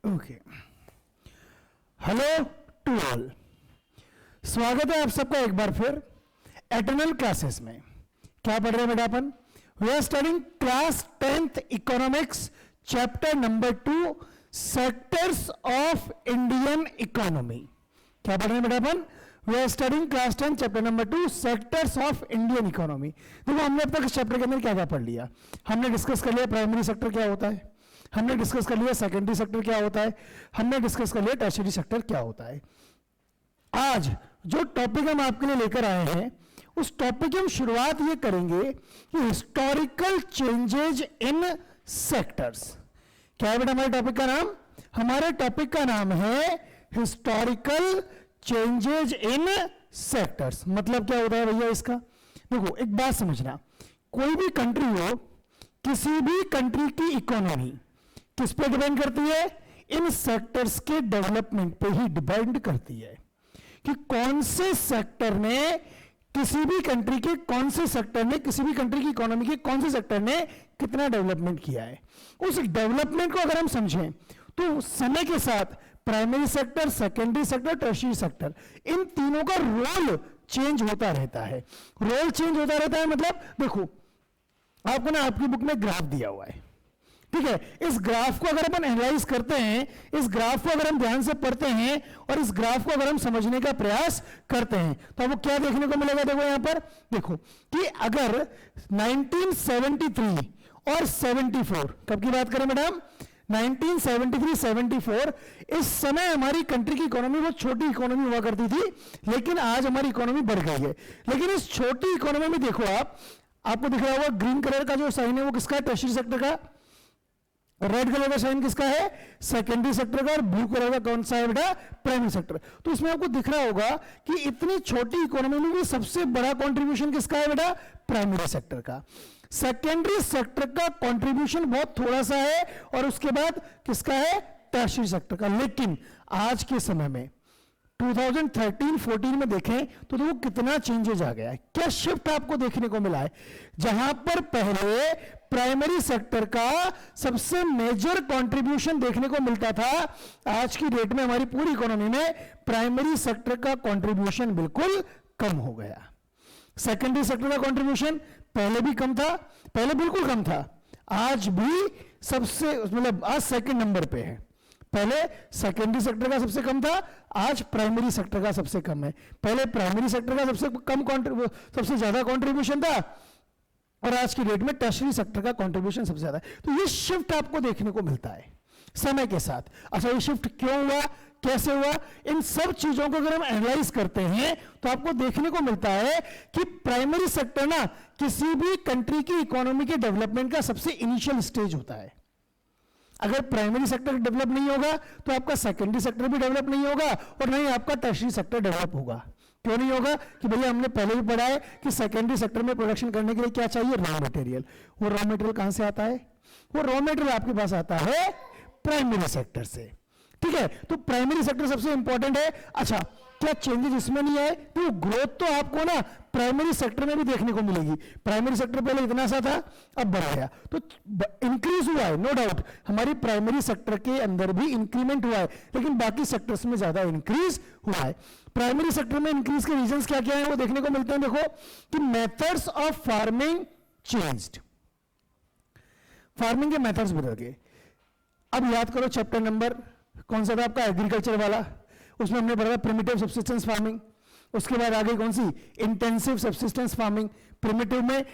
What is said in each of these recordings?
Okay, hello to all, स्वागत है आप सबका एक बार फिर एटर्नल क्लासेस में। क्या पढ़ रहे हैं बेटा अपन? We are studying class 10th economics chapter number 2 sectors of Indian economy. क्या पढ़ रहे हैं बेटा अपन? We are studying class 10 chapter number 2 sectors of Indian economy. देखो हमने अब तक इस चैप्टर के अंदर क्या क्या पढ़ लिया। हमने डिस्कस कर लिया प्राइमरी सेक्टर क्या होता है, हमने डिस्कस कर लिया सेकेंडरी सेक्टर क्या होता है, हमने डिस्कस कर लिया टर्शियरी सेक्टर क्या होता है। आज जो टॉपिक हम आपके लिए लेकर आए हैं उस टॉपिक की हम शुरुआत ये करेंगे कि हिस्टोरिकल चेंजेज इन सेक्टर्स। क्या है बेटा हमारे टॉपिक का नाम? हमारे टॉपिक का नाम है हिस्टोरिकल चेंजेज इन सेक्टर्स। मतलब क्या होता है भैया इसका? देखो एक बात समझना, कोई भी कंट्री हो, किसी भी कंट्री की इकोनॉमी किस पे डिपेंड करती है? इन सेक्टर्स के डेवलपमेंट पे ही डिपेंड करती है कि कौन से सेक्टर ने किसी भी कंट्री के, कौन से सेक्टर ने किसी भी कंट्री की इकोनॉमी के कौन से सेक्टर ने कितना डेवलपमेंट किया है। उस डेवलपमेंट को अगर हम समझें तो समय के साथ primary sector, secondary sector, tertiary sector, इन तीनों का रोल चेंज होता रहता है। रोल चेंज होता रहता है मतलब देखो आपको ना आपकी बुक में ग्राफ दिया हुआ है, ठीक है। इस ग्राफ को अगर अपन एनालाइज करते हैं, इस ग्राफ को अगर हम ध्यान से पढ़ते हैं और इस ग्राफ को अगर हम समझने का प्रयास करते हैं तो आपको क्या देखने को मिलेगा? देखो यहां पर देखो कि अगर 1973 और 74, कब की बात करें मैडम? 1973-74, इस समय हमारी कंट्री की इकोनॉमी बहुत छोटी इकोनॉमी हुआ करती थी, लेकिन आज हमारी इकोनॉमी बढ़ गई है। लेकिन इस छोटी इकोनॉमी में देखो आपको दिख रहा होगा ग्रीन कलर का जो साइन है वो किसका है? टर्शियरी सेक्टर का। रेड कलर का साइन किसका है? सेकेंडरी सेक्टर का। और ब्लू कलर का कौन सा है बेटा? Primary sector. तो इसमें आपको दिख रहा होगा कि इतनी छोटी इकोनॉमी में भी सबसे बड़ा कंट्रीब्यूशन किसका है बेटा? प्राइमरी सेक्टर का। सेकेंडरी सेक्टर का कंट्रीब्यूशन बहुत थोड़ा सा है और उसके बाद किसका है? टर्शियरी सेक्टर का। लेकिन आज के समय में 2013-14 में देखें तो देखो कितना चेंजेस आ गया है, क्या शिफ्ट आपको देखने को मिला है। जहां पर पहले प्राइमरी सेक्टर का सबसे मेजर कंट्रीब्यूशन देखने को मिलता था, आज की डेट में हमारी पूरी इकोनॉमी में प्राइमरी सेक्टर का कंट्रीब्यूशन बिल्कुल कम हो गया। सेकेंडरी सेक्टर का कंट्रीब्यूशन पहले भी कम था, पहले बिल्कुल कम था, आज भी सबसे मतलब आज सेकंड नंबर पे है। पहले सेकेंडरी सेक्टर का सबसे कम था, आज प्राइमरी सेक्टर का सबसे कम है। पहले प्राइमरी सेक्टर का सबसे ज्यादा कंट्रीब्यूशन था और आज की डेट में टर्शियरी सेक्टर का कंट्रीब्यूशन सबसे ज्यादा है। तो ये शिफ्ट आपको देखने को मिलता है समय के साथ। अच्छा ये शिफ्ट क्यों हुआ, कैसे हुआ, इन सब चीजों को अगर हम एनालाइज करते हैं तो आपको देखने को मिलता है कि प्राइमरी सेक्टर ना किसी भी कंट्री की इकोनॉमी के डेवलपमेंट का सबसे इनिशियल स्टेज होता है। अगर प्राइमरी सेक्टर डेवलप नहीं होगा तो आपका सेकेंडरी सेक्टर भी डेवलप नहीं होगा और नहीं आपका टर्शियरी सेक्टर डेवलप होगा। क्यों नहीं होगा? कि भैया हमने पहले भी पढ़ा है कि सेकेंडरी सेक्टर में प्रोडक्शन करने के लिए क्या चाहिए? Raw material. वो रॉ मटेरियल कहां से आता है? वो रॉ मटेरियल आपके पास आता है प्राइमरी सेक्टर से, ठीक है। तो प्राइमरी सेक्टर सबसे इंपॉर्टेंट है। अच्छा क्या चेंजेस इसमें नहीं है? तो ग्रोथ तो आपको ना प्राइमरी सेक्टर में भी देखने को मिलेगी। प्राइमरी सेक्टर पहले इतना सा था, अब बढ़ गया, तो इंक्रीज हुआ है, नो डाउट। हमारी प्राइमरी सेक्टर के अंदर भी इंक्रीमेंट हुआ है, लेकिन बाकी सेक्टर्स में ज्यादा इंक्रीज हुआ है। प्राइमरी सेक्टर में इंक्रीज के रीजंस क्या क्या है वो देखने को मिलते हैं। देखो कि methods of farming changed, farming के मेथड्स बदल गए। अब याद करो चैप्टर नंबर कौन सा था आपका? एग्रीकल्चर वाला। उसमें हमने पढ़ा प्रिमिटिव सब्सिस्टेंस फार्मिंग। उसके बाद आगे कौन सी? Intensive subsistence farming. प्रिमिटिव में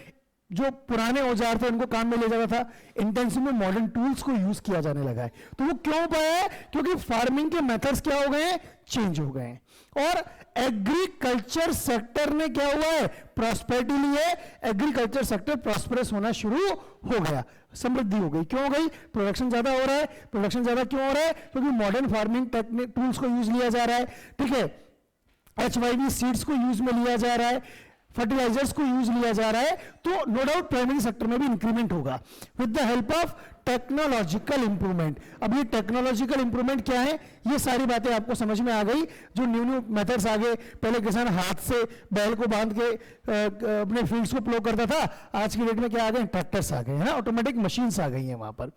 जो पुराने औजार थे उनको काम में ले जाता था, इंटेंसिव में मॉडर्न टूल्स को यूज किया जाने लगा है। तो वो क्यों पाया है? क्योंकि फार्मिंग के मेथड्स क्या हो गए हैं? चेंज हो गए हैं। और एग्रीकल्चर सेक्टर ने क्या हुआ है? प्रॉस्पेरिटी ली है। एग्रीकल्चर सेक्टर प्रॉस्परस होना शुरू हो गया, समृद्धि हो गई। क्यों हो गई? प्रोडक्शन ज्यादा हो रहा है। प्रोडक्शन ज्यादा क्यों हो रहा है? क्योंकि मॉडर्न फार्मिंग टेक्निक टूल्स को यूज लिया जा रहा है, ठीक है। HYV सीड्स को यूज में लिया जा रहा है, फर्टिलाइजर्स को यूज लिया जा रहा है। तो नो डाउट प्राइमरी सेक्टर में भी इंक्रीमेंट होगा with the help of technological improvement. अब ये टेक्नोलॉजिकल इंप्रूवमेंट क्या है? ये सारी बातें आपको समझ में आ गई। जो न्यू न्यू मेथड्स आ गए, पहले किसान हाथ से बैल को बांध के अपने फील्ड्स को प्लो करता था, आज की डेट में क्या आ गए? ट्रैक्टर्स आ गए हैं, ऑटोमेटिक मशीन्स आ गई हैं वहां पर।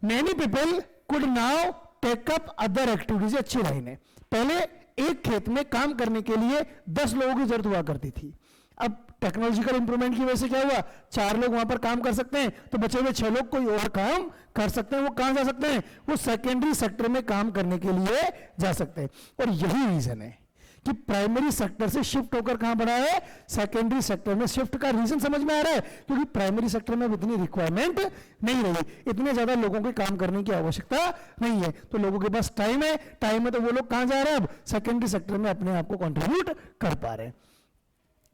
Many people could now take up other activities. अच्छी लाइन है। पहले एक खेत में काम करने के लिए 10 लोगों की जरूरत हुआ करती थी। अब टेक्नोलॉजिकल इंप्रूवमेंट की वजह से क्या हुआ, 4 लोग वहां पर काम कर सकते हैं, तो बचे हुए 6 लोग कोई और काम कर सकते हैं। वो कहां जा सकते हैं, वो सेकेंडरी सेक्टर में काम करने के लिए जा सकते हैं। और यही रीजन है कि प्राइमरी सेक्टर से शिफ्ट होकर कहां बढ़ा है, सेकेंडरी सेक्टर में शिफ्ट का रीजन समझ में आ रहा है, क्योंकि प्राइमरी सेक्टर में इतनी रिक्वायरमेंट नहीं रही, इतने ज्यादा लोगों के काम करने की आवश्यकता नहीं है, तो लोगों के पास टाइम है तो वो लोग कहां जा रहे हैं, अब सेकेंडरी सेक्टर में अपने आप को कंट्रीब्यूट कर पा रहे हैं।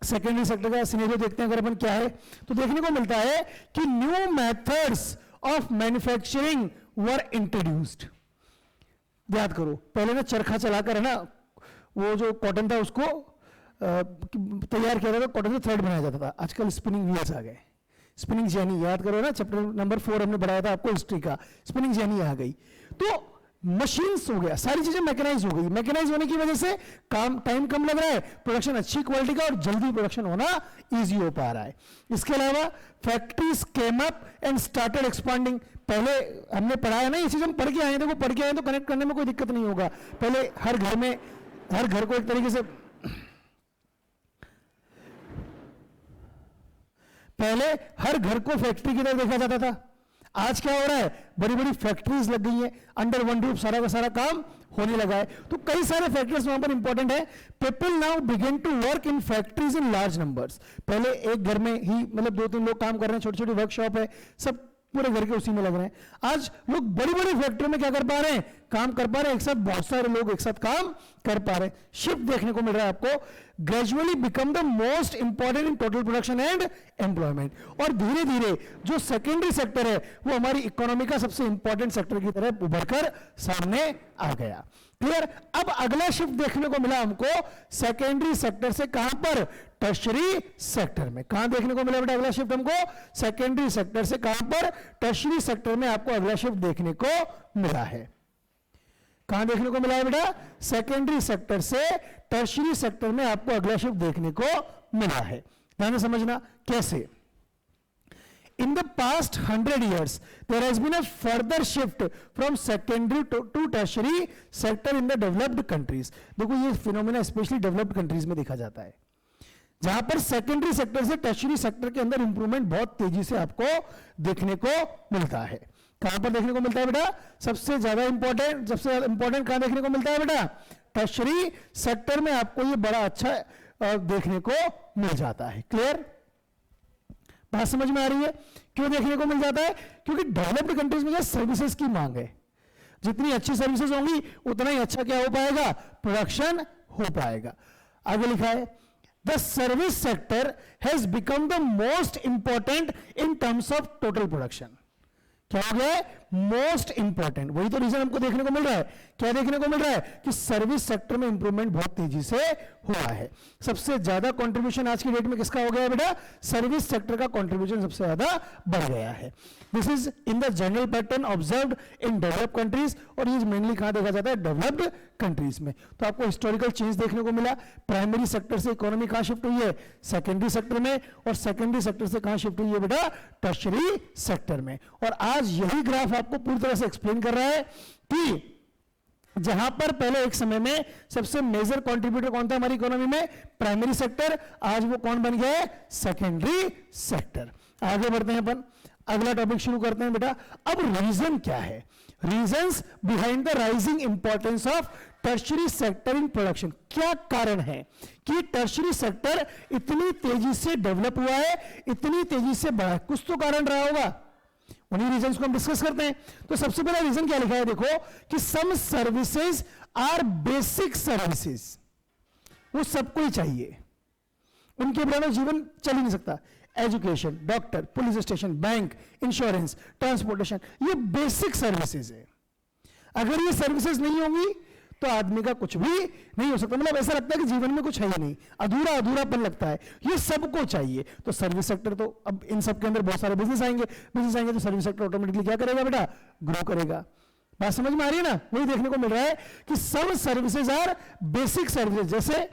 सेकेंडरी सेक्टर का सिनेरियो देखते हैं अगर अपन, क्या है तो देखने को मिलता है कि new methods of manufacturing were introduced. याद करो, पहले ना चरखा चलाकर है ना, वो जो कॉटन था उसको तैयार किया जाता था, कॉटन से थ्रेड बनाया जाता था। आजकल स्पिनिंग व्हील्स आ गए, स्पिनिंग जेनी, याद करो ना, चैप्टर नंबर 4 हमने पढ़ाया था आपको हिस्ट्री का, स्पिनिंग जेनी आ गई, तो मशीन्स हो गया, सारी चीजें मैकेनाइज हो गई। मैकेनाइज होने की वजह से काम टाइम कम लग रहा है, प्रोडक्शन अच्छी क्वालिटी का और जल्दी प्रोडक्शन होना इजी हो पा रहा है। इसके अलावा factories came up and started expanding. पहले हमने पढ़ाया ना, ये चीज हम पढ़ के आए, देखो पढ़ के आए तो कनेक्ट करने में कोई दिक्कत नहीं होगा। पहले हर घर को एक तरीके से, पहले हर घर को फैक्ट्री की तरह देखा जाता था। आज क्या हो रहा है, बड़ी बड़ी फैक्ट्रीज लग गई हैं, अंडर वन रूफ सारा का सारा काम होने लगा है, तो कई सारे फैक्टर्स वहां पर इंपॉर्टेंट है। People now begin to work in factories in large numbers. पहले एक घर में ही मतलब 2-3 लोग काम कर रहे हैं, छोटी छोटी वर्कशॉप है, सब पूरे घर के उसी में लग रहे हैं। आज लोग बड़ी बड़ी फैक्ट्री में क्या कर पा रहे हैं, काम कर पा रहे हैं, एक साथ बहुत सारे लोग एक साथ काम कर पा रहे हैं। शिफ्ट देखने को मिल रहा है आपको, gradually become the most important in total production and employment. और धीरे धीरे जो सेकेंडरी सेक्टर है वो हमारी इकोनॉमी का सबसे इंपॉर्टेंट सेक्टर की तरह उभरकर सामने आ गया। क्लियर। अब अगला शिफ्ट देखने को मिला हमको सेकेंडरी सेक्टर से कहां पर, टर्शरी सेक्टर में। कहां देखने को मिला बेटा अगला शिफ्ट हमको, सेकेंडरी सेक्टर से कहां पर, टर्शरी सेक्टर में आपको अगला शिफ्ट देखने को मिला है। कहां देखने को मिला है बेटा, सेकेंडरी सेक्टर से टर्शरी सेक्टर में आपको अगला शिफ्ट देखने को मिला है। ध्यान से समझना कैसे। In the past 100 years, there has been a further shift from secondary to tertiary sector in the developed countries. देखो ये फिनोमेना स्पेशली डेवलप्ड कंट्रीज में देखा जाता है, जहां पर सेकेंडरी सेक्टर से टर्शियरी सेक्टर के अंदर इंप्रूवमेंट बहुत तेजी से आपको देखने को मिलता है। कहां पर देखने को मिलता है बेटा, सबसे ज्यादा इंपॉर्टेंट कहां देखने को मिलता है बेटा, टर्शियरी सेक्टर में आपको ये बड़ा अच्छा देखने को मिल जाता है। क्लियर, बात समझ में आ रही है। क्यों देखने को मिल जाता है, क्योंकि डेवलप्ड कंट्रीज में सर्विसेज की मांग है, जितनी अच्छी सर्विसेज होंगी उतना ही अच्छा क्या हो पाएगा, प्रोडक्शन हो पाएगा। आगे लिखा है, the service sector has become the most important in terms of total production. क्या हो गया है, मोस्ट इंपॉर्टेंट। वही तो रीजन हमको देखने को मिल रहा है। क्या देखने को मिल रहा है कि सर्विस सेक्टर में इंप्रूवमेंट बहुत तेजी से हुआ है। सबसे ज्यादा कंट्रीब्यूशन आज की डेट में किसका हो गया है बेटा, सर्विस सेक्टर का कंट्रीब्यूशन सबसे ज्यादा बढ़ गया है। This is in the general pattern observed in developed countries, और ये मेनली कहां देखा जाता है, डेवलप्ड कंट्रीज में। तो आपको हिस्टोरिकल चेंज देखने को मिला, प्राइमरी सेक्टर से इकोनॉमी कहां शिफ्ट हुई है, सेकेंडरी सेक्टर में, और सेकेंडरी सेक्टर से कहां शिफ्ट हुई है बेटा, टर्शियरी सेक्टर में। और आज यही ग्राफ आपको पूरी तरह से एक्सप्लेन कर रहा है कि जहां पर पहले एक समय में सबसे मेजर कंट्रीब्यूटर कौन था हमारी इकोनॉमी में, प्राइमरी सेक्टर, आज वो कौन बन गया है, सेकेंडरी सेक्टर। आगे बढ़ते हैं अपन, अगला टॉपिक शुरू करते हैं बेटा। अब रीजन क्या है, reasons behind the rising importance of tertiary sector in production. क्या कारण है कि टर्शियरी सेक्टर इतनी तेजी से डेवलप हुआ है, इतनी तेजी से बढ़ा है, कुछ तो कारण रहा होगा, उन्हीं रीजंस को हम डिस्कस करते हैं। तो सबसे पहला रीजन क्या लिखा है, देखो कि some services are basic services, वो सबको ही चाहिए, उनके बिना जीवन चल ही नहीं सकता। Education, doctor, police station, bank, insurance, transportation, ये बेसिक सर्विसेज है। अगर ये सर्विसेज नहीं होंगी तो आदमी का कुछ भी नहीं हो सकता। मतलब ऐसा लगता है कि जीवन में कुछ है ही नहीं, अधूरा अधूरापन लगता है। ये सबको चाहिए, तो सर्विस सेक्टर, तो अब इन सब के अंदर बहुत सारे बिजनेस आएंगे तो सर्विस सेक्टर ऑटोमेटिकली क्या करेगा बेटा, ग्रो करेगा। बात समझ में आ रही है ना। वही देखने को मिल रहा है कि सब सर्विसेज आर बेसिक सर्विसेज, जैसे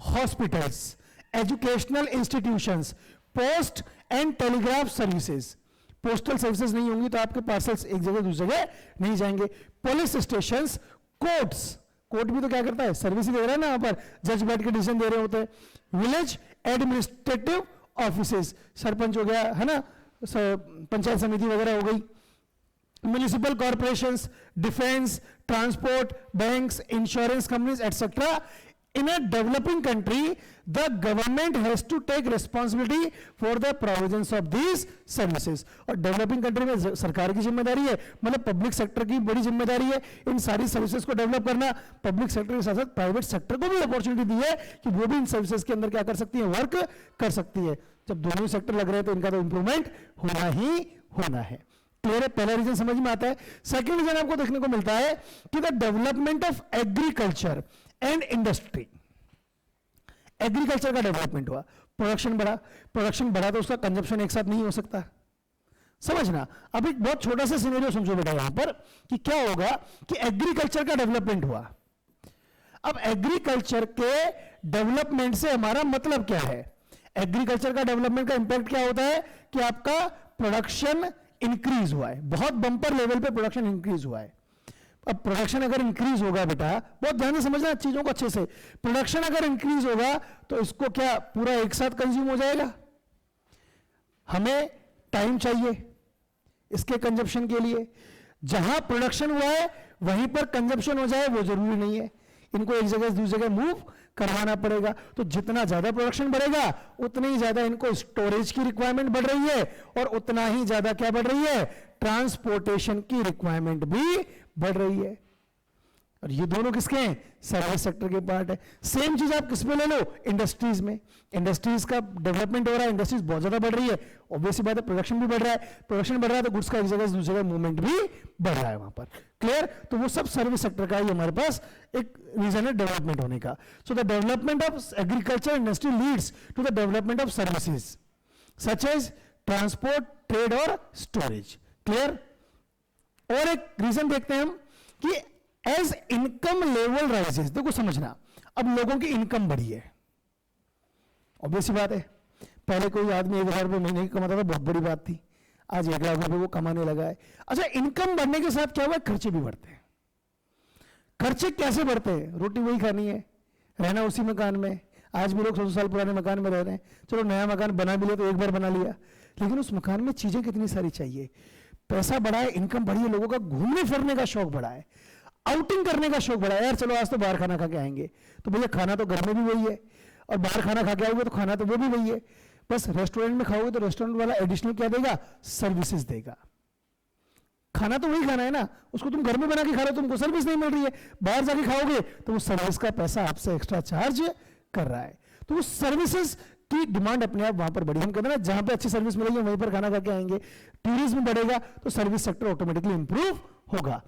hospitals, educational institutions, post and telegraph services. Postal services नहीं होंगी तो आपके पार्सल्स एक जगह दूसरी जगह नहीं जाएंगे। पुलिस स्टेशंस, कोर्ट्स, कोर्ट भी तो क्या करता है, सर्विस ही दे रहा है ना, वहां पर जज बैठ के डिसीजन दे रहे होते हैं। विलेज एडमिनिस्ट्रेटिव ऑफिसेज, सरपंच हो गया है ना, पंचायत समिति वगैरह हो गई। Municipal corporations, defence, transport, banks, insurance companies etcetera. In a developing country, the government has to take responsibility for the provisions of these services. और डेवलपिंग कंट्री में सरकार की जिम्मेदारी है, मतलब पब्लिक सेक्टर की बड़ी जिम्मेदारी है इन सारी सर्विसेज को डेवलप करना। पब्लिक सेक्टर के साथ साथ प्राइवेट सेक्टर को भी अपॉर्चुनिटी दी है कि वो भी इन सर्विसेज के अंदर क्या कर सकती है, वर्क कर सकती है। जब दोनों सेक्टर लग रहे हैं तो इनका तो इंप्रूवमेंट होना ही होना है। क्लियर है? पहला रीजन समझ में आता है। सेकेंड रीजन आपको देखने को मिलता है कि the development of agriculture and industry. Agriculture का डेवलपमेंट हुआ, प्रोडक्शन बढ़ा, प्रोडक्शन बढ़ा तो उसका कंजप्शन एक साथ नहीं हो सकता, समझना। अब एक बहुत छोटा सा सिनेरियो समझो बेटा यहां पर कि क्या होगा कि एग्रीकल्चर का डेवलपमेंट हुआ। अब एग्रीकल्चर के डेवलपमेंट से हमारा मतलब क्या है? एग्रीकल्चर का डेवलपमेंट का इंपैक्ट क्या होता है कि आपका प्रोडक्शन इंक्रीज हुआ है, बहुत बंपर लेवल पे प्रोडक्शन इंक्रीज हुआ है। अब प्रोडक्शन अगर इंक्रीज होगा बेटा, बहुत ध्यान से समझना चीजों को अच्छे से, प्रोडक्शन अगर इंक्रीज होगा तो इसको क्या पूरा एक साथ कंज्यूम हो जाएगा? हमें टाइम चाहिए इसके कंजप्शन के लिए। जहां प्रोडक्शन हुआ है वहीं पर कंजप्शन हो जाए वो जरूरी नहीं है, इनको एक जगह से दूसरी जगह मूव करवाना पड़ेगा। तो जितना ज्यादा प्रोडक्शन बढ़ेगा उतनी ही ज्यादा इनको स्टोरेज की रिक्वायरमेंट बढ़ रही है और उतना ही ज्यादा क्या बढ़ रही है, ट्रांसपोर्टेशन की रिक्वायरमेंट भी बढ़ रही है। और ये दोनों किसके हैं? सर्विस सेक्टर के पार्ट है। सेम चीज आप किस में ले लो, इंडस्ट्रीज में। इंडस्ट्रीज का डेवलपमेंट हो रहा है, इंडस्ट्रीज बहुत ज्यादा बढ़ रही है, ऑब्वियसली बात है प्रोडक्शन भी बढ़ रहा है, प्रोडक्शन बढ़ रहा है तो गुड्स का एक जगह से दूसरी जगह मूवमेंट भी बढ़ रहा है वहां पर। क्लियर? तो वो सब सर्विस सेक्टर का ही हमारे पास एक रीजन है डेवलपमेंट होने का। So the development of agriculture industry leads to the development of services such as transport, trade और स्टोरेज। क्लियर? और एक रीजन देखते हैं हम कि एज इनकम लेवल राइजेस, देखो समझना, अब लोगों की इनकम बढ़ी है, ऑब्वियसली बात है। पहले कोई आदमी 1,000 रुपये महीने की कमाता था, बहुत बड़ी बात थी, आज 1 लाख रुपए वो कमाने लगा है। अच्छा, इनकम बढ़ने के साथ क्या हुआ, खर्चे भी बढ़ते हैं। खर्चे कैसे बढ़ते हैं? रोटी वही खानी है, रहना उसी मकान में। आज भी लोग 100 साल पुराने मकान में रह रहे हैं, चलो नया मकान बना भी लिया तो एक बार बना लिया, लेकिन उस मकान में चीजें कितनी सारी चाहिए। पैसा बढ़ा है, इनकम बढ़ी है, लोगों का घूमने फिरने का शौक बढ़ा है, आउटिंग करने का शौक बढ़ा है। यार चलो आज तो बाहर खाना खा के आएंगे, तो भैया खाना तो घर में भी वही है, और बाहर खाना खा के आओगे तो खाना तो वो भी वही है, बस रेस्टोरेंट में खाओगे तो रेस्टोरेंट वाला एडिशनल क्या देगा, सर्विसेज देगा। खाना तो वही खाना है ना, उसको तुम घर में बना के खा रहे हो, तुमको सर्विस नहीं मिल रही है। बाहर जाके खाओगे तो वो सर्विस का पैसा आपसे एक्स्ट्रा चार्ज कर रहा है, तो वो सर्विसेज की डिमांड अपने आप वहां पर बढ़ी। हम कहते हैं ना, जहां पे अच्छी सर्विस मिलेगी वहीं पर खाना खा के आएंगे। टूरिज्म बढ़ेगा तो सर्विस सेक्टर ऑटोमेटिकली इंप्रूव होगा।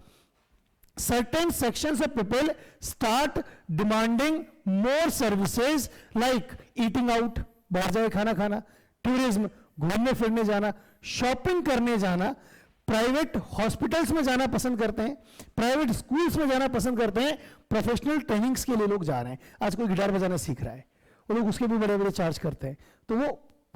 Certain sections of people start demanding more services like eating out, बाहर जाके खाना खाना, टूरिज्म, घूमने फिरने जाना, शॉपिंग करने जाना, प्राइवेट हॉस्पिटल्स में जाना पसंद करते हैं, प्राइवेट स्कूल्स में जाना पसंद करते हैं, प्रोफेशनल ट्रेनिंग्स के लिए लोग जा रहे हैं। आज कोई गिटार बजाना सीख रहा है, वो लोग उसके भी बड़े बड़े चार्ज करते हैं, तो वो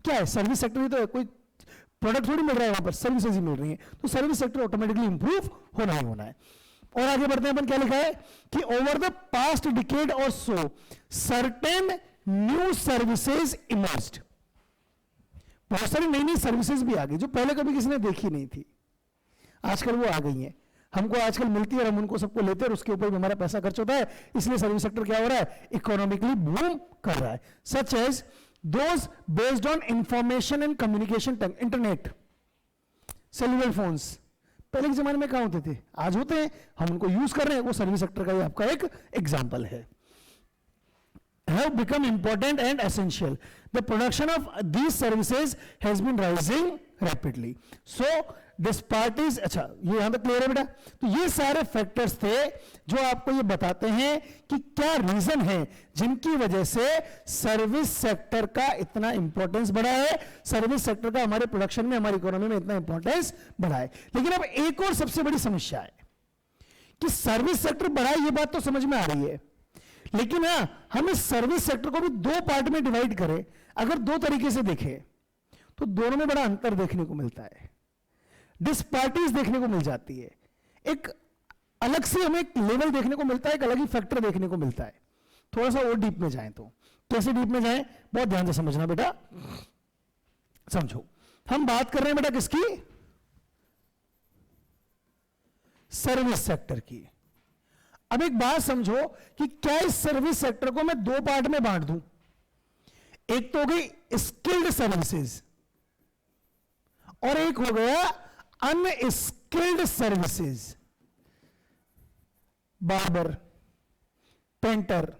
क्या है, सर्विस सेक्टर ही तो है, कोई प्रोडक्ट थोड़ी मिल रहा है वहां पर, सर्विसेज ही मिल रही है, तो सर्विस सेक्टर ऑटोमेटिकली इंप्रूव होना ही होना है। और आगे बढ़ते हैं, अपन क्या लिखा है कि ओवर द पास्ट डिकेड और सो सर्टेन न्यू सर्विसेज इमर्ज्ड। बहुत सारी नई नई सर्विसेज भी आ गई जो पहले कभी किसी ने देखी नहीं थी, आजकल वो आ गई हैं, हमको आजकल मिलती है और हम उनको सबको लेते हैं और उसके ऊपर भी हमारा पैसा खर्च होता है, इसलिए सर्विस सेक्टर क्या हो रहा है, इकोनॉमिकली बूम कर रहा है। Such as those based on information and communication, internet, cellular phones, पहले के जमाने में कहां होते थे, आज होते हैं, हम उनको यूज कर रहे हैं, वो सर्विस सेक्टर का ही आपका एक एग्जांपल है। Have become important and essential. The production of these services has been rising rapidly. So this part is, अच्छा ये यहां तक क्लियर है बेटा। तो ये सारे फैक्टर्स थे जो आपको ये बताते हैं कि क्या रीजन है जिनकी वजह से सर्विस सेक्टर का इतना इंपॉर्टेंस बढ़ा है, सर्विस सेक्टर का हमारे प्रोडक्शन में, हमारी इकोनॉमी में इतना इंपॉर्टेंस बढ़ा है। लेकिन अब एक और सबसे बड़ी समस्या है कि सर्विस सेक्टर बढ़ा है, ये बात तो समझ में आ रही है, लेकिन हाँ, हम इस सर्विस सेक्टर को भी 2 पार्ट में डिवाइड करें, अगर 2 तरीके से देखें तो दोनों में बड़ा अंतर देखने को मिलता है। डिस्पार्टीज देखने को मिल जाती है, एक अलग से हमें एक लेवल देखने को मिलता है, एक अलग ही फैक्टर देखने को मिलता है। थोड़ा सा और डीप में जाएं तो कैसे डीप में जाएं, बहुत ध्यान से समझना बेटा, समझो। हम बात कर रहे हैं बेटा किसकी, सर्विस सेक्टर की। अब एक बात समझो कि क्या इस सर्विस सेक्टर को मैं दो पार्ट में बांट दूं। एक तो हो गई स्किल्ड सर्विसेज और एक हो गया अनस्किल्ड सर्विसेज। बार्बर, पेंटर,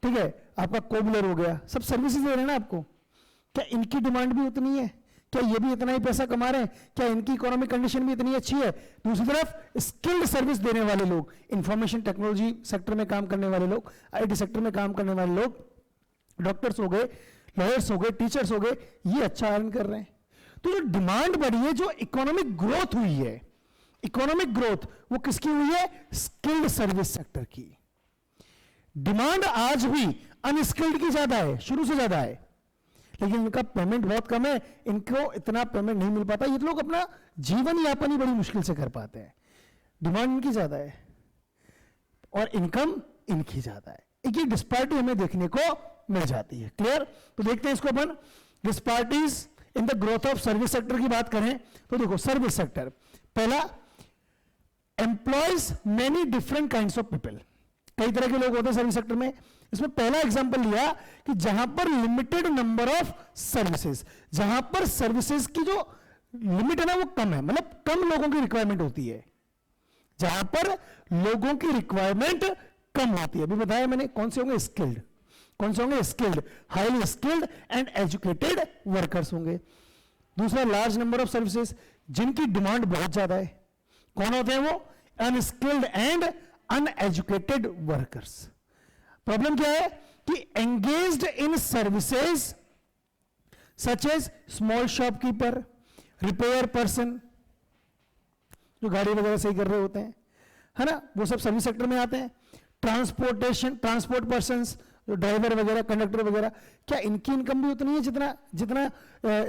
ठीक है, आपका कोबलर हो गया, सब सर्विसेज दे रहे हैं ना आपको। क्या इनकी डिमांड भी उतनी है? क्या ये भी इतना ही पैसा कमा रहे हैं? क्या इनकी इकोनॉमिक कंडीशन भी इतनी अच्छी है? दूसरी तरफ स्किल्ड सर्विस देने वाले लोग, इंफॉर्मेशन टेक्नोलॉजी सेक्टर में काम करने वाले लोग, आईटी सेक्टर में काम करने वाले लोग, डॉक्टर्स हो गए, लॉयर्स हो गए, टीचर्स हो गए, ये अच्छा अर्न कर रहे हैं। तो जो डिमांड बढ़ी है, जो इकोनॉमिक ग्रोथ हुई है, इकोनॉमिक ग्रोथ वो किसकी हुई है? स्किल्ड सर्विस सेक्टर की। डिमांड आज भी अनस्किल्ड की ज्यादा है, शुरू से ज्यादा है, लेकिन इनका पेमेंट बहुत कम है, इनको इतना पेमेंट नहीं मिल पाता, ये लोग अपना जीवन यापन ही बड़ी मुश्किल से कर पाते हैं। डिमांड इनकी ज्यादा है और इनकम इनकी ज्यादा है, एक ही डिस्पार्टी हमें देखने को मिल जाती है। क्लियर? तो देखते हैं इसको अपन, disparities in the growth of service sector की बात करें तो देखो, सर्विस सेक्टर पहला, employs many different kinds of people, कई तरह के लोग होते हैं सर्विस सेक्टर में। इसमें पहला एग्जांपल लिया कि जहां पर लिमिटेड नंबर ऑफ सर्विसेज, जहां पर सर्विसेज की जो लिमिट है ना वो कम है, मतलब कम लोगों की रिक्वायरमेंट होती है, जहां पर लोगों की रिक्वायरमेंट कम होती है। अभी बताया मैंने कौन से होंगे? स्किल्ड। कौन से होंगे? Skilled, highly skilled and educated workers होंगे। दूसरा, लार्ज नंबर ऑफ सर्विसेज, जिनकी डिमांड बहुत ज्यादा है। कौन होते हैं वो? Unskilled and uneducated workers. Problem क्या है कि engaged in services such as small shopkeeper, repair person, जो गाड़ी वगैरह सही कर रहे होते हैं, है ना, वो सब सर्विस सेक्टर में आते हैं। ट्रांसपोर्ट पर्सन, जो ड्राइवर वगैरह, कंडक्टर वगैरह, क्या इनकी इनकम भी उतनी है जितना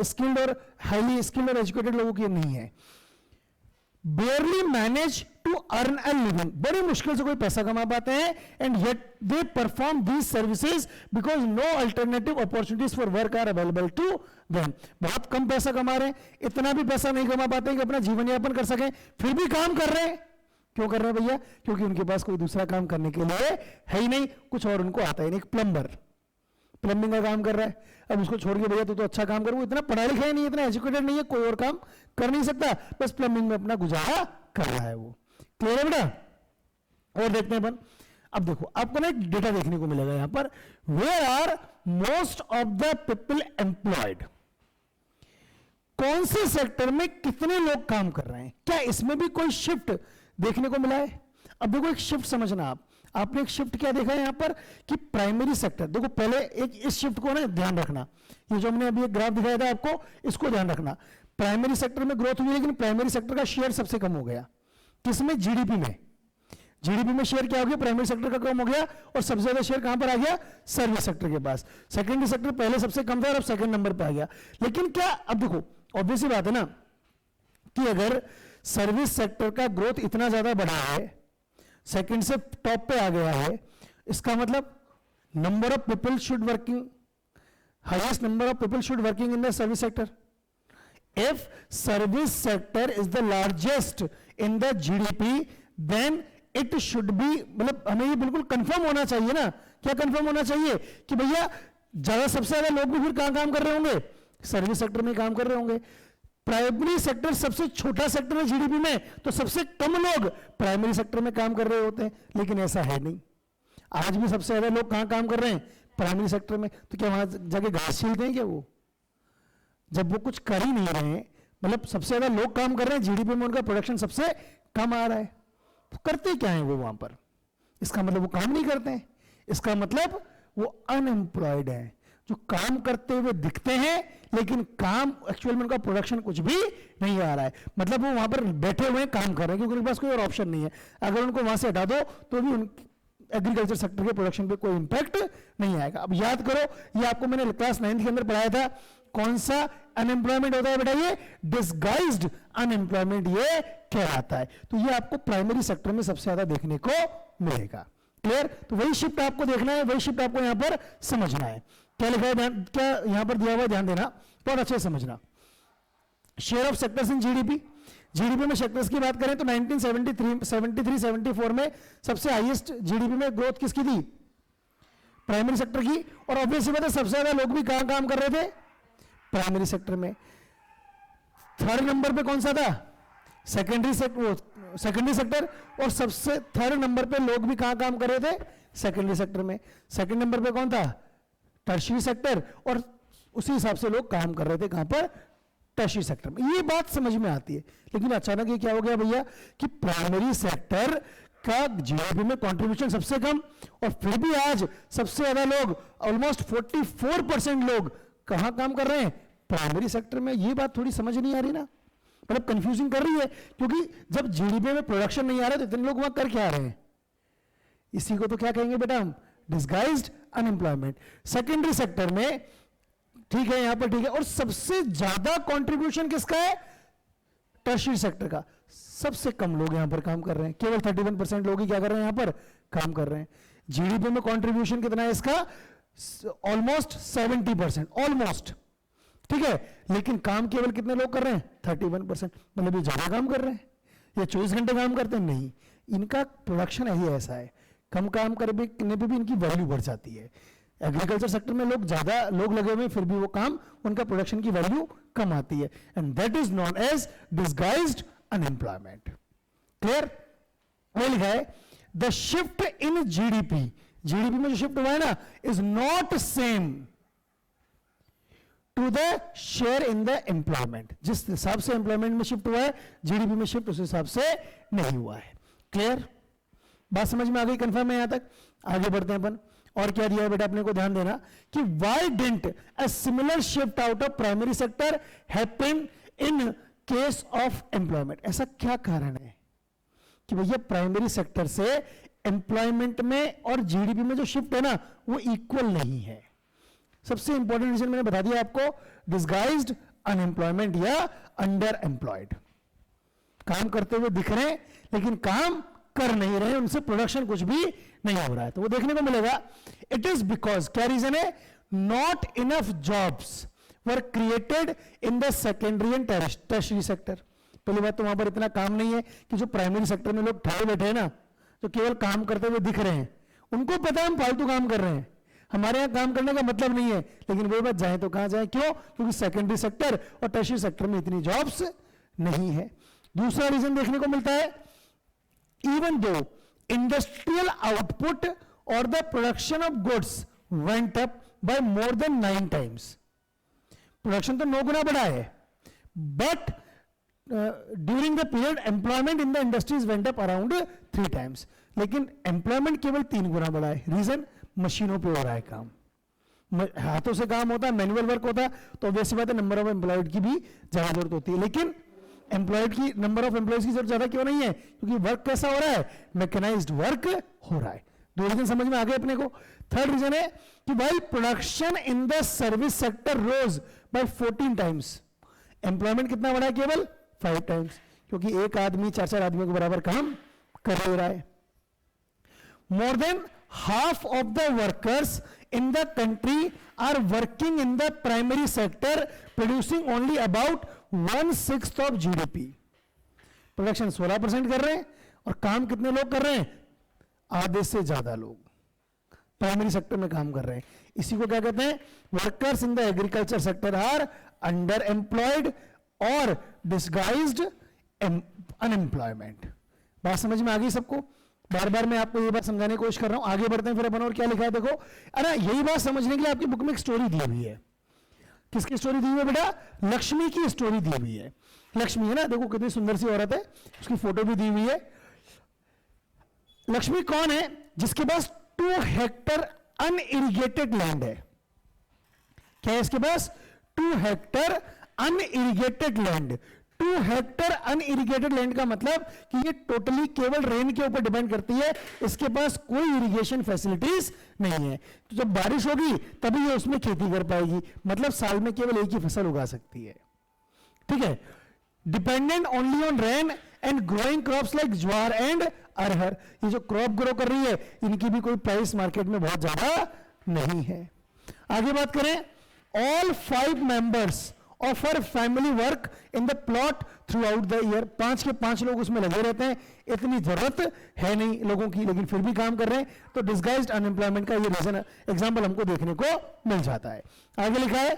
स्किल्ड और हाईली स्किल्ड और एजुकेटेड लोगों की नहीं है? barely manage to earn a living, बड़ी मुश्किल से कोई पैसा कमा पाते हैं, and yet they perform these services because no alternative opportunities for work are available to them. बहुत कम पैसा कमा रहे हैं, इतना भी पैसा नहीं कमा पाते कि अपना जीवन यापन कर सकें, फिर भी काम कर रहे हैं। क्यों कर रहे हैं भैया? क्योंकि उनके पास कोई दूसरा काम करने के लिए है ही नहीं, कुछ और उनको आता ही नहीं। एक प्लम्बर प्लम्बिंग का काम कर रहा है, अब उसको छोड़ के भैया तो अच्छा काम कर, वो इतना पढ़ा लिखा ही नहीं, इतना एजुकेटेड नहीं है, कोई और काम कर नहीं सकता, बस प्लम्बिंग में अपना गुजारा कर रहा है वो। क्लियर है बेटा? और देखते हैं अपन, अब देखो आपको ना एक डेटा देखने को मिलेगा यहां पर, where are most of the people employed, कौन से सेक्टर में कितने लोग काम कर रहे हैं, क्या इसमें भी कोई शिफ्ट देखने को मिला है? अब देखो, एक शिफ्ट समझना आपने एक शिफ्ट क्या देखा है यहां पर कि प्राइमरी सेक्टर, देखो पहले एक इस शिफ्ट को ना ध्यान रखना, ये जो हमने अभी एक ग्राफ दिखाया था आपको, इसको ध्यान रखना। प्राइमरी सेक्टर में ग्रोथ हुई, लेकिन प्राइमरी सेक्टर का शेयर सबसे कम हो गया। किसमें? जीडीपी में। जीडीपी में शेयर क्या हो गया? प्राइमरी सेक्टर का कम हो गया, और सबसे ज्यादा शेयर कहां पर आ गया? सर्विस सेक्टर के पास। सेकेंडरी सेक्टर पहले सबसे कम था और अब सेकंड नंबर पर आ गया। लेकिन क्या, अब देखो ऑब्वियस बात है ना कि अगर सर्विस सेक्टर का ग्रोथ इतना ज्यादा बढ़ा है, सेकंड से टॉप पे आ गया है, इसका मतलब number of people should working, highest number of people should working in the service sector. If service sector is the largest in the GDP, then it should be, मतलब हमें ये बिल्कुल कंफर्म होना चाहिए ना। क्या कंफर्म होना चाहिए? कि भैया ज्यादा, सबसे ज्यादा लोग भी फिर कहां काम कर रहे होंगे? सर्विस सेक्टर में काम कर रहे होंगे। प्राइमरी सेक्टर सबसे छोटा सेक्टर है जीडीपी में, तो सबसे कम लोग प्राइमरी सेक्टर में काम कर रहे होते हैं, लेकिन ऐसा है नहीं। आज भी सबसे ज्यादा लोग कहां काम कर रहे हैं? प्राइमरी सेक्टर में। तो क्या वहां जाके घास छीलते हैं क्या वो? जब वो कुछ कर ही नहीं रहे हैं, मतलब सबसे ज्यादा लोग काम कर रहे हैं, जीडीपी में उनका प्रोडक्शन सबसे कम आ रहा है, तो करते क्या है वो वहां पर? इसका मतलब वो काम नहीं करते हैं, इसका मतलब वो अनएम्प्लॉयड है, जो काम करते हुए दिखते हैं लेकिन काम एक्चुअल में उनका प्रोडक्शन कुछ भी नहीं आ रहा है। मतलब वो वहां पर बैठे हुए काम कर रहे हैं क्योंकि उनके पास कोई और ऑप्शन नहीं है। अगर उनको वहां से हटा दो तो भी एग्रीकल्चर सेक्टर के प्रोडक्शन पे कोई इंपैक्ट नहीं आएगा। अब याद करो, ये आपको मैंने क्लास 9th के अंदर पढ़ाया था कौन सा अनएम्प्लॉयमेंट होता है बेटा? ये डिसगाइज्ड अनएम्प्लॉयमेंट ये कहलाता है। तो ये आपको प्राइमरी सेक्टर में सबसे ज्यादा देखने को मिलेगा। क्लियर? तो वही शिफ्ट आपको देखना है, वही शिफ्ट आपको यहां पर समझना है। क्या लिखा है, क्या यहां पर दिया हुआ, ध्यान देना, बहुत अच्छे से समझना। Share of sectors in GDP, GDP में सेक्टर्स की बात करें तो 1973-74 में सबसे हाईएस्ट जीडीपी में ग्रोथ किसकी थी? प्राइमरी सेक्टर की। और ऑब्वियसली बात है सबसे ज्यादा लोग भी कहां काम कर रहे थे? प्राइमरी सेक्टर में। थर्ड नंबर पे कौन सा था? Secondary sector. और सबसे थर्ड नंबर पे लोग भी कहां काम कर रहे थे? सेकेंडरी सेक्टर में। सेकंड नंबर पे कौन था? Tertiary sector. और उसी हिसाब से लोग काम कर रहे थे कहां पर? टर्शियरी सेक्टर में। ये बात समझ में आती है। लेकिन अचानक ये क्या हो गया भैया कि प्राइमरी सेक्टर का जीडीपी में कंट्रीब्यूशन सबसे कम, और फिर भी आज सबसे ज्यादा लोग, ऑलमोस्ट 44% लोग कहां काम कर रहे हैं? प्राइमरी सेक्टर में। ये बात थोड़ी समझ नहीं आ रही ना, मतलब कंफ्यूजिंग कर रही है, क्योंकि जब जीडीपी में प्रोडक्शन नहीं आ रहा तो इतने लोग वहां कर क्या आ रहे हैं? इसी को तो क्या कहेंगे बेटा हम? Disguised unemployment. सेकेंडरी सेक्टर में ठीक है, यहां पर ठीक है। और सबसे ज्यादा कंट्रीब्यूशन किसका है? टर्शियरी सेक्टर का। सबसे कम लोग यहां पर काम कर रहे हैं, केवल 31% लोग ही क्या कर रहे हैं? यहां पर काम कर रहे हैं। जीडीपी में कंट्रीब्यूशन कितना है इसका? ऑलमोस्ट 70%, ऑलमोस्ट, ठीक है। लेकिन काम केवल कितने लोग कर रहे हैं? 31%। मतलब ये ज्यादा काम कर रहे हैं या 24 घंटे काम करते हैं? नहीं, इनका प्रोडक्शन ही ऐसा है, कम काम करने पे भी इनकी वैल्यू बढ़ जाती है। एग्रीकल्चर सेक्टर में लोग ज्यादा लोग लगे हुए फिर भी वो काम, उनका प्रोडक्शन की वैल्यू कम आती है, and that is known as disguised unemployment. Clear? वो लिखा है the shift in GDP, GDP में जो शिफ्ट हुआ है ना, is not same to the share in the employment. जिस हिसाब से एम्प्लॉयमेंट में शिफ्ट हुआ है, जीडीपी में शिफ्ट उस हिसाब से नहीं हुआ है। क्लियर? बात समझ में आ गई? कंफर्म है यहां तक? आगे बढ़ते हैं अपन। और क्या दिया है बेटा अपने को? ध्यान देना कि why didn't a similar shift out of primary sector happen in case of employment. ऐसा क्या कारण है कि भैया प्राइमरी सेक्टर से एम्प्लॉयमेंट में और जीडीपी में जो शिफ्ट है ना, वो इक्वल नहीं है? सबसे इंपॉर्टेंट रीजन मैंने बता दिया आपको, डिसगाइज्ड अनएम्प्लॉयमेंट या अंडर एम्प्लॉयड। काम करते हुए दिख रहे हैं लेकिन काम कर नहीं रहे, उनसे प्रोडक्शन कुछ भी नहीं हो रहा है, तो वो देखने को मिलेगा। इट इज बिकॉज, क्या रीजन है? Not enough jobs were created in the secondary and tertiary sector. पहली बात तो वहां पर इतना काम नहीं है कि जो प्राइमरी सेक्टर में लोग ठहरे बैठे हैं ना, जो केवल काम करते हुए दिख रहे हैं, उनको पता है हम फालतू काम कर रहे हैं, हमारे यहां काम करने का मतलब नहीं है। लेकिन वो बात जाए तो कहां जाए? क्यों? क्योंकि सेकेंडरी सेक्टर और टर्शियरी सेक्टर में इतनी जॉब्स नहीं है। दूसरा रीजन देखने को मिलता है, even though industrial output or the production of goods went up by more than 9 times, production तो 9 गुना बढ़ा है, but during the period employment in the industries went up around 3 times। लेकिन एम्प्लॉयमेंट केवल 3 गुना बढ़ा है। रीजन? मशीनों पे हो रहा है काम, हाथों से काम होता है, मैनुअल वर्क होता है, तो वैसी बात है नंबर ऑफ एम्प्लॉयड की भी ज्यादा जरूरत होती है। लेकिन एम्प्लॉयड की नंबर ऑफ एम्प्लॉयज की जरूरत ज्यादा क्यों नहीं है? क्योंकि वर्क कैसा हो रहा है? मैकेनाइज्ड वर्क हो रहा है। दो रीजन समझ में आ गए अपने को। थर्ड रीजन है कि भाई production in the service sector rose by 14 times, employment कितना बढ़ा है? केवल 5 times, क्योंकि एक आदमी 4 आदमियों के बराबर काम कर रहा है। More than half of the workers in the country are working in the primary sector, producing only about 1/6 of GDP। Production 16% कर रहे हैं और काम कितने लोग कर रहे हैं? आधे से ज्यादा लोग प्राइमरी सेक्टर में काम कर रहे हैं। इसी को क्या कहते हैं? Workers in the agriculture sector are under employed और डिसगाइज्ड अनएम्प्लॉयमेंट। बात समझ में आ गई सबको? बार बार मैं आपको ये बात समझाने की कोशिश कर रहा हूं। आगे बढ़ते हैं फिर अपन। और क्या लिखा है देखो, अरे यही बात समझने के लिए आपकी बुक में एक स्टोरी दी हुई है। किसकी स्टोरी दी हुई है बेटा? लक्ष्मी की स्टोरी दी हुई है। लक्ष्मी है ना, देखो कितनी सुंदर सी औरत है, उसकी फोटो भी दी हुई है। लक्ष्मी कौन है? जिसके पास 2 हेक्टर अनइरिगेटेड लैंड है। क्या है इसके पास? 2 Hector unirrigated land. 2 Hector unirrigated land का मतलब कि ये टोटली केवल रेन के ऊपर डिपेंड करती है, इसके पास कोई इरिगेशन फैसिलिटीज नहीं है। तो जब बारिश होगी तभी ये उसमें खेती कर पाएगी, मतलब साल में केवल एक ही फसल उगा सकती है। ठीक है, dependent only on rain and growing crops like jowar and arhar. ये जो क्रॉप ग्रो कर रही है इनकी भी कोई प्राइस मार्केट में बहुत ज्यादा नहीं है। आगे बात करें, all 5 members of her family work in the plot through out the year. 5 के 5 लोग उसमें लगे रहते हैं, इतनी जरूरत है नहीं लोगों की, लेकिन फिर भी काम कर रहे हैं। तो डिस्गाइज्ड अनएम्प्लॉयमेंट का ये रीजन एग्जाम्पल हमको देखने को मिल जाता है। आगे लिखा है,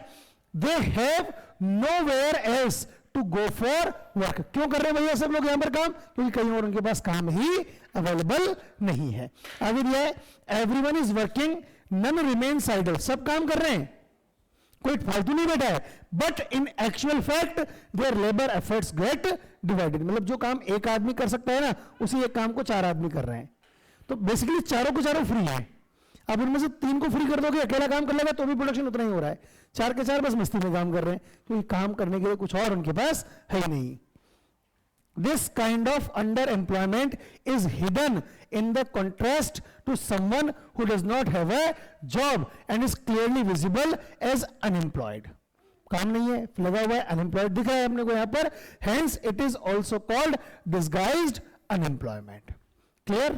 they have nowhere else to go for work. क्यों कर रहे हैं भैया सब लोग यहां पर काम? क्योंकि कहीं और उनके पास काम ही अवेलेबल नहीं है। आगे दिया है, everyone is working none remains idle. सब काम कर रहे हैं, कोई फालतू नहीं बैठा है, but in actual fact their labour efforts get divided. मतलब जो काम एक आदमी कर सकता है ना, उसी एक काम को 4 आदमी कर रहे हैं। तो बेसिकली चारों के चारों फ्री हैं। अब उनमें से 3 को फ्री कर दोगे, अकेला काम कर लेगा तो भी प्रोडक्शन उतना ही हो रहा है। 4 के 4 बस मस्ती में काम कर रहे हैं, क्योंकि काम करने के लिए कुछ और उनके पास है ही नहीं। This kind of underemployment is hidden in the contrast to someone who does not have a job and is clearly visible as unemployed. काम नहीं है, लगा हुआ है, unemployed दिख रहा है अपने को यहाँ पर, hence it is also called disguised unemployment. Clear?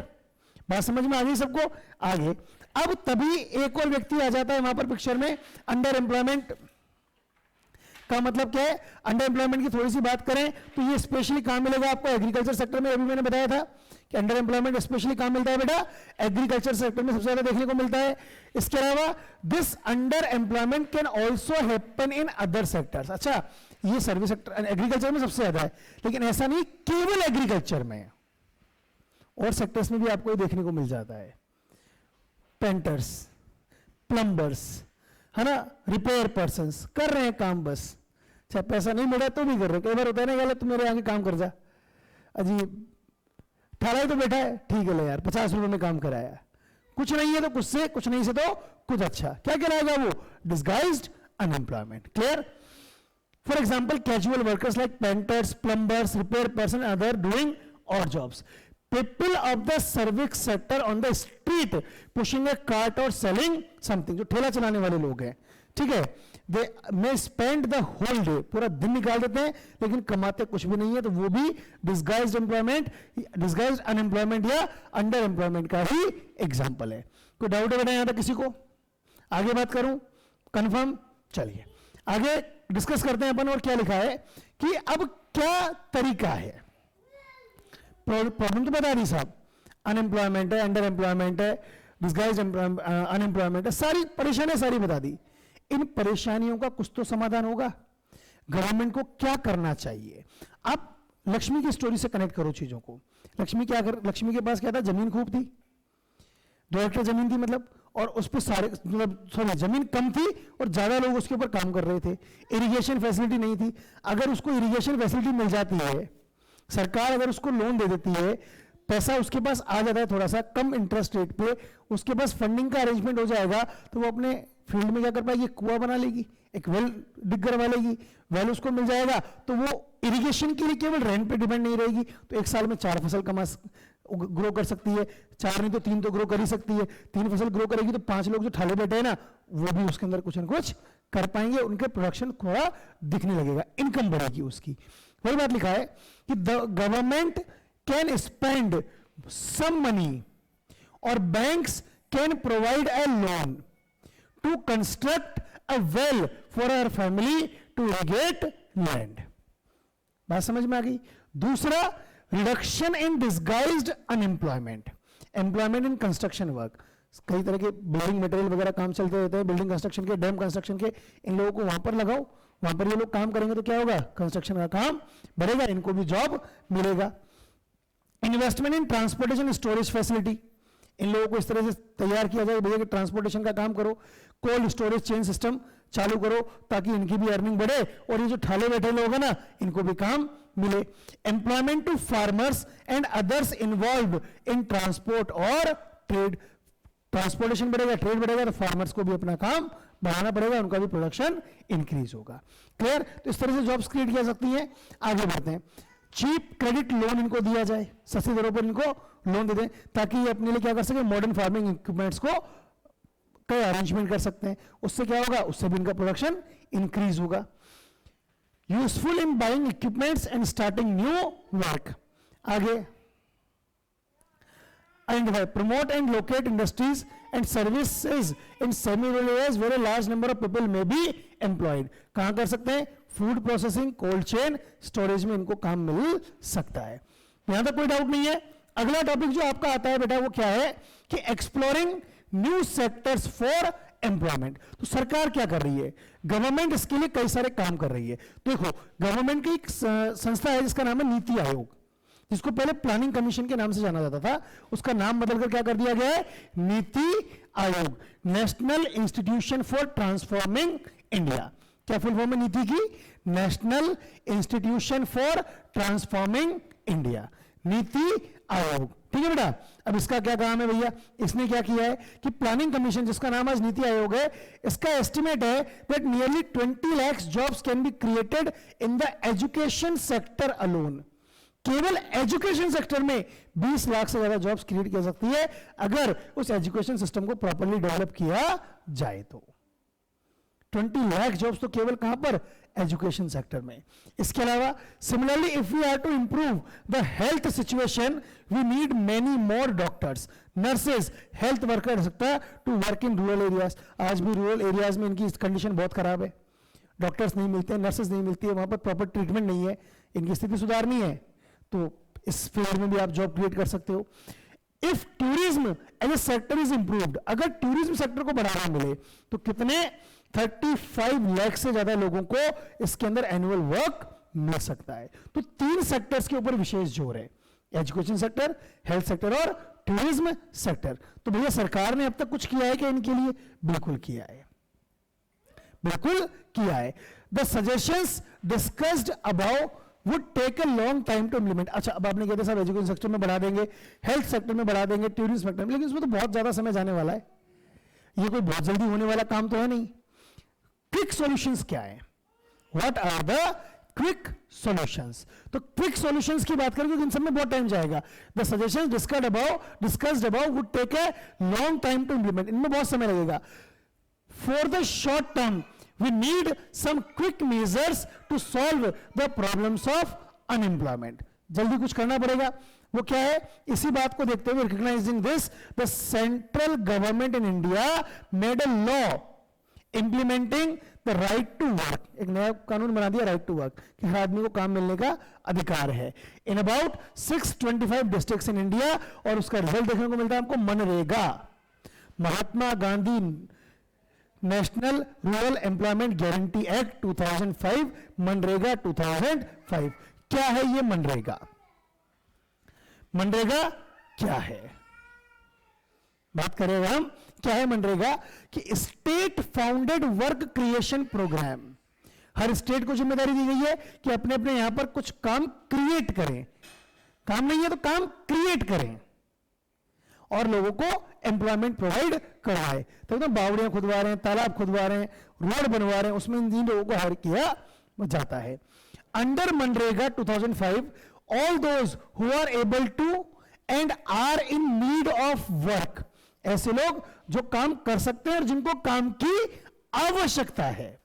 बात समझ में आ गई सबको? आगे अब तभी एक और व्यक्ति आ जाता है वहां पर पिक्चर में। अंडर एम्प्लॉयमेंट का मतलब क्या है? अंडर एम्प्लॉयमेंट की थोड़ी सी बात करें तो ये स्पेशली काम मिलेगा आपको एग्रीकल्चर सेक्टर में। अभी मैंने बताया था कि अंडर एम्प्लॉयमेंट स्पेशली काम मिलता है बेटा एग्रीकल्चर सेक्टर में सबसे ज्यादा देखने को मिलता है। इसके अलावा this under employment can also happen in other sectors. अच्छा, ये सर्विस सेक्टर एग्रीकल्चर में सबसे ज्यादा है, लेकिन ऐसा नहीं केवल एग्रीकल्चर में, और सेक्टर्स में भी आपको ये देखने को मिल जाता है। पेंटर्स, प्लम्बर्स, है ना, रिपेयर पर्सन्स कर रहे हैं काम, बस चाहे पैसा नहीं मिला तो भी कर रहे। कई बार होता है ना, गलत तू मेरे आगे काम कर जा, अजीब ठाला तो बैठा है, ठीक है ले यार 50 रुपए में काम कराया, कुछ नहीं है तो कुछ से, कुछ नहीं से तो कुछ अच्छा, क्या कहलाएगा वो? Disguised unemployment. Clear? For example casual workers like painters, plumbers, repair person, other doing और jobs. People of the service sector on the street pushing a cart or selling something, जो ठेला चलाने वाले लोग हैं, ठीक है, they may spend the whole day, पूरा दिन निकाल देते हैं लेकिन कमाते कुछ भी नहीं है, तो वो भी disguised employment, disguised unemployment या under employment का ही एग्जाम्पल है। कोई डाउट है बेटा यहाँ तक किसी को? आगे बात करूं, कंफर्म? चलिए आगे डिस्कस करते हैं अपन। और क्या लिखा है कि अब क्या तरीका है? प्रॉब्लम तो बता दी साहब, अनएम्प्लॉयमेंट है, अंडर एम्प्लॉयमेंट है, डिस्गाइज्ड अनएम्प्लॉयमेंट है, सारी परेशानियां सारी बता दी। इन परेशानियों का कुछ तो समाधान होगा। गवर्नमेंट को क्या करना चाहिए? आप लक्ष्मी की स्टोरी से कनेक्ट करो चीजों को। लक्ष्मी के पास क्या था? जमीन खूब थी, 2 हेक्टर जमीन थी मतलब, और उस पर सारे मतलब जमीन कम थी और ज्यादा लोग उसके ऊपर काम कर रहे थे। इरिगेशन फैसिलिटी नहीं थी। अगर उसको इरिगेशन फैसिलिटी मिल जाती है, सरकार अगर उसको लोन दे देती है, पैसा उसके पास आ जाता है थोड़ा सा कम इंटरेस्ट रेट पे, उसके पास फंडिंग का अरेंजमेंट हो जाएगा, तो वो अपने फील्ड में क्या कर पाएगी? कुआं बना लेगी, एक वेल डिग करवा लेगी, वेल उसको मिल जाएगा, तो वो इरिगेशन के लिए केवल रेंट पे डिपेंड नहीं रहेगी, तो एक साल में 4 फसल ग्रो कर सकती है, 4 नहीं तो 3 तो ग्रो कर ही सकती है। 3 फसल ग्रो करेगी तो 5 लोग जो ठाले बैठे हैं ना, वो भी उसके अंदर कुछ न कुछ कर पाएंगे, उनके प्रोडक्शन थोड़ा दिखने लगेगा, इनकम बढ़ेगी उसकी। वही बात लिखा है कि the government can spend some money और banks can provide a loan to construct a well for our family to irrigate land. बात समझ में आ गई? दूसरा, reduction in disguised unemployment, employment in construction work. कई तरह के बिल्डिंग मटेरियल वगैरह काम चलते रहते हैं, बिल्डिंग कंस्ट्रक्शन के, डैम कंस्ट्रक्शन के, इन लोगों को वहां पर लगाओ, वहां पर ये लोग काम करेंगे तो क्या होगा? कंस्ट्रक्शन का काम बढ़ेगा, इनको भी जॉब मिलेगा। Investment in transportation storage facility, इन लोगों को इस तरह से तैयार किया जाए भैया कि ट्रांसपोर्टेशन का काम करो, कोल्ड स्टोरेज चेन सिस्टम चालू करो ताकि इनकी भी अर्निंग बढ़े और ये जो ठाले बैठे लोग हैं ना, इनको भी काम मिले। Employment to farmers and others involve in transport और ट्रेड, ट्रांसपोर्टेशन बढ़ेगा, ट्रेड बढ़ेगा, तो फार्मर्स को भी अपना काम बढ़ाना पड़ेगा, उनका भी प्रोडक्शन इंक्रीज होगा। क्लियर? तो इस तरह से जॉब्स क्रिएट की जा सकती हैं। आगे बढ़ते हैं। चीप क्रेडिट लोन इनको दिया जाए, सस्ती दरों पर इनको लोन दे दें ताकि ये अपने लिए क्या कर सके, मॉडर्न फार्मिंग इक्विपमेंट्स को कई अरेंजमेंट कर सकते हैं। उससे क्या होगा, उससे भी इनका प्रोडक्शन इंक्रीज होगा। Useful in buying equipments and starting new work. आगे identify, promote and locate industries and services in semi-rural areas where a large number of people may be employed. कहाँ कर सकते हैं? Food processing, cold chain, storage में इनको काम मिल सकता है। यहां तक कोई डाउट नहीं है। अगला टॉपिक जो आपका आता है बेटा वो क्या है कि exploring new sectors for employment. तो सरकार क्या कर रही है? गवर्नमेंट इसके लिए कई सारे काम कर रही है। देखो, गवर्नमेंट की एक संस्था है जिसका नाम है नीति आयोग, जिसको पहले प्लानिंग कमीशन के नाम से जाना जाता था, उसका नाम बदलकर क्या कर दिया गया है? NITI Aayog, national institution for transforming India. क्या फुल फॉर्म है नीति की? National institution for transforming India, NITI Aayog. ठीक है बेटा। अब इसका क्या काम है भैया? इसने क्या किया है कि प्लानिंग कमीशन, जिसका नाम आज नीति आयोग है, इसका एस्टिमेट है that nearly 20 lakh jobs can be created in the education sector alone. केवल एजुकेशन सेक्टर में 20 लाख से ज्यादा जॉब्स क्रिएट की जा सकती है अगर उस एजुकेशन सिस्टम को प्रॉपर्ली डेवलप किया जाए तो। 20 लाख जॉब्स तो केवल कहां पर? एजुकेशन सेक्टर में। इसके अलावा similarly if we are to improve the health situation we need many more doctors, nurses, health worker सकता to work in rural areas. आज भी रूरल एरियाज में इनकी कंडीशन बहुत खराब है, डॉक्टर्स नहीं मिलते, नर्सेज नहीं मिलती है, वहां पर प्रॉपर ट्रीटमेंट नहीं है, इनकी स्थिति सुधारनी है तो इस फील्ड में भी आप जॉब क्रिएट कर सकते हो। If tourism as a sector is improved, अगर टूरिज्म सेक्टर को बढ़ावा मिले तो कितने 35 लाख से ज्यादा लोगों को इसके अंदर एनुअल वर्क मिल सकता है। तो 3 सेक्टर्स के ऊपर विशेष जोर है, एजुकेशन सेक्टर, हेल्थ सेक्टर और टूरिज्म सेक्टर। तो भैया सरकार ने अब तक कुछ किया है क्या इनके लिए? बिल्कुल किया है, बिल्कुल किया है। The suggestions discussed above would take a long time to implement। अच्छा, अब आपने कहते साहब एजुकेशन सेक्टर में बढ़ा देंगे, हेल्थ सेक्टर में बढ़ा देंगे, टूरिज्म सेक्टर में, लेकिन इसमें तो बहुत ज्यादा समय जाने वाला है, ये कोई बहुत जल्दी होने वाला काम तो है नहीं। क्विक सॉल्यूशंस क्या है? What are the quick solutions? तो क्विक सॉल्यूशंस की बात करें क्योंकि इन सब में बहुत टाइम जाएगा। The suggestions discussed above would take a long time to implement, इनमें बहुत समय लगेगा। For the short term we need some quick measures to solve the problems of unemployment। जल्दी कुछ करना पड़ेगा, वो क्या है? इसी बात को देखते हुए recognizing this, the central government in India made a law implementing the right to work। एक नया कानून बना दिया right to work कि हर आदमी को काम मिलने का अधिकार है। in about 625 districts in India, और उसका रिजल्ट देखने को मिलता है हमको MNREGA, Mahatma Gandhi National Rural Employment Guarantee Act 2005, MNREGA 2005। क्या है ये मनरेगा? मनरेगा क्या है? बात करेगा हम क्या है मनरेगा कि state founded work creation programme. हर स्टेट को जिम्मेदारी दी गई है कि अपने अपने यहां पर कुछ काम क्रिएट करें, काम नहीं है तो काम क्रिएट करें और लोगों को एम्प्लॉयमेंट प्रोवाइड करवाए। तो एकदम बावड़ियां खुदवा रहे हैं, तालाब खुदवा रहे हैं, रोड बनवा रहे हैं, उसमें इन लोगों को हायर किया जाता है। अंडर मनरेगा 2005 all those who are able to and are in need of work, ऐसे लोग जो काम कर सकते हैं और जिनको काम की आवश्यकता है,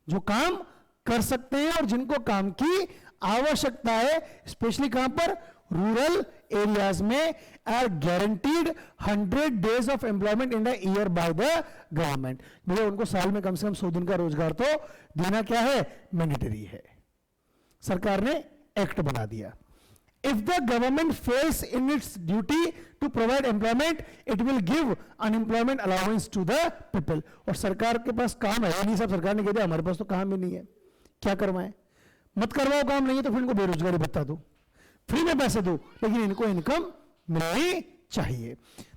जो काम कर सकते हैं और जिनको काम की आवश्यकता है, स्पेशली कहां पर? रूरल एरियाज में, are guaranteed 100 days of employment in the year by the government. भैया उनको साल में कम से कम 100 दिन का रोजगार तो देना क्या है? मैंडेटरी है। सरकार ने एक्ट बना दिया। If the government fails in its duty to provide employment it will give unemployment allowance to the people. और सरकार के पास काम है नहीं, सब सरकार ने कह दिया हमारे पास तो काम ही नहीं है, क्या करवाएं? मत करवाओ, काम नहीं है तो फिर इनको बेरोजगारी भत्ता दो, फ्री में पैसे दो, लेकिन इनको इनकम मिलनी चाहिए।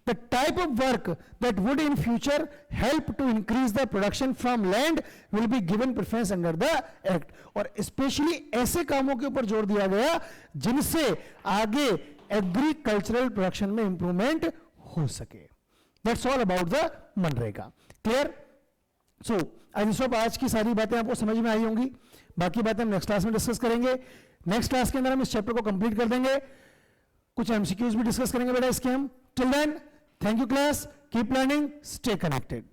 The type of work that would in future help to increase the production from land will be given preference under the act. और स्पेशली ऐसे कामों के ऊपर जोर दिया गया जिनसे आगे एग्रीकल्चरल प्रोडक्शन में इंप्रूवमेंट हो सके। That's all about the MNREGA. Clear? So I hope आज की सारी बातें आपको समझ में आई होंगी। बाकी बातें हम नेक्स्ट क्लास में डिस्कस करेंगे। नेक्स्ट क्लास के अंदर हम इस चैप्टर को कंप्लीट कर देंगे, कुछ एमसीक्यूज भी डिस्कस करेंगे बेटा इसके हम। Till then, thank you class, keep learning, stay connected.